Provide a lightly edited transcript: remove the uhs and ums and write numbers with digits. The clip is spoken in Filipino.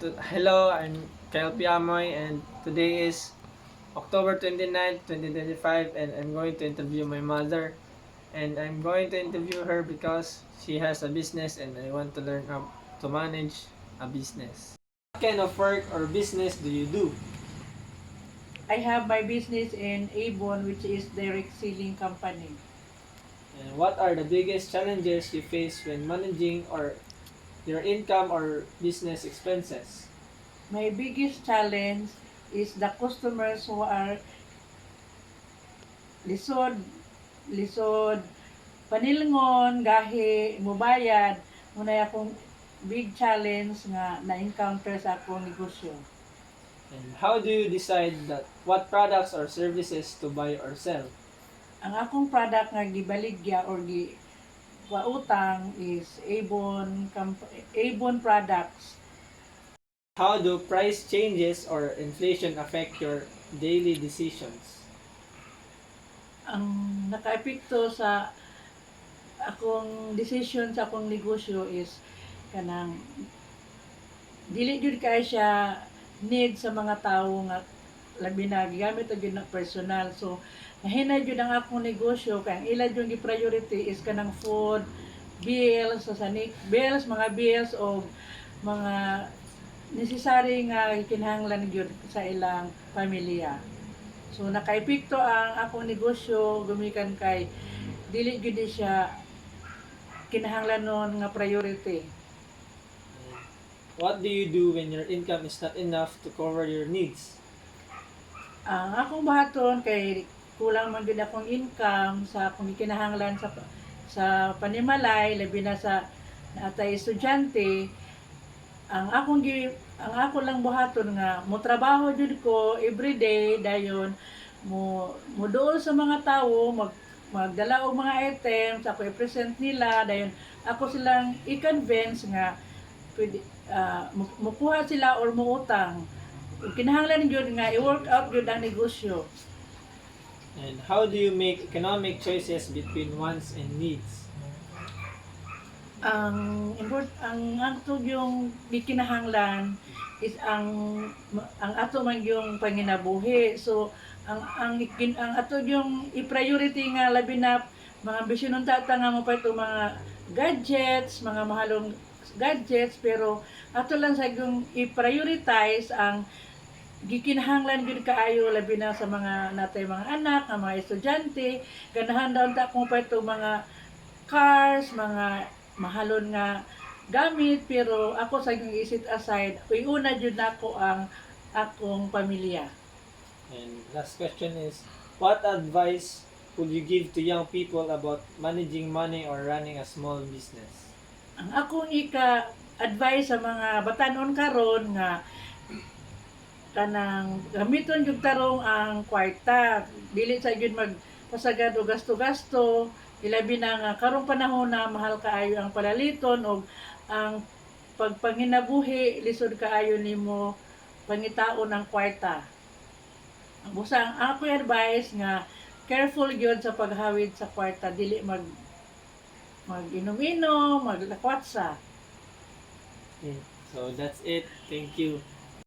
Hello, I'm Kyle Piamoy and today is October 29th, 2025 and I'm going to interview my mother and I'm going to interview her because she has a business and I want to learn how to manage a business. What kind of work or business do you do? I have my business in Avon, which is direct selling company. And what are the biggest challenges you face when managing or your income or business expenses? My biggest challenge is the customers who are lisod, lisod, panilngon, gahi, mubayad. Muna akong big challenge nga na-encounter sa akong negosyo. And how do you decide that what products or services to buy or sell? Ang akong product nga gibaligya or wautang is Avon products. How do price changes or inflation affect your daily decisions? Ang nakaepekto sa akong decision sa akong negosyo is kanang dili jud kay siya need sa mga tawo nga labi na gigamit og na personal. So nahinay jud ang akong negosyo kay ang ila jud gi-priority is kanang food, bills, bills, mga bills o mga necessary nga kinahanglan jud sa ilang pamilya. So nakaepekto ang akong negosyo gumikan kay dili jud siya kinahanglan nun nga priority. What do you do when your income is not enough to cover your needs? Ang akong bahaton kay kulang man gid akong income sa akong gikinahanglan sa panimalay labi na sa natay estudyante. Ang ako lang buhaton nga mo trabaho jud ko everyday dayon mo duol sa mga tawo magdala og mga items ako i-present nila dayon ako silang i-convince nga pwede mukuha sila or muutang kinahanglan jud nga i-work out jud ang negosyo. And how do you make economic choices between wants and needs? Ang ato yung gikinahanglan is ang ato man yung panginabuhi. So ang ato yung i-priority nga labi na mga ambisyon tata nga mo pa ito mga gadgets, mga mahalong gadgets pero ato lang sa yung i-prioritize ang gikinahanglan gyud kaayo labi na sa mga natay mga anak, nga mga estudyante, ganahan daw ta kung pa ito mga cars, mga mahalon nga gamit pero ako sa yung isit aside, una jud nako ang akong pamilya. And last question is, what advice would you give to young people about managing money or running a small business? Ang akong advice sa mga batanon karon nga kanang gamiton jud tarong ang kwarta dili sa gyud magpasagad og gasto-gasto ilabi na nga karong panahon na mahal kaayo ang palaliton og ang pagpanginabuhi lisod kaayo nimo pangitaon ang kwarta. Ang busang ako advice nga careful gyud sa paghawid sa kwarta dili mag-inom-inom, maglakwatsa. Okay. So that's it. Thank you.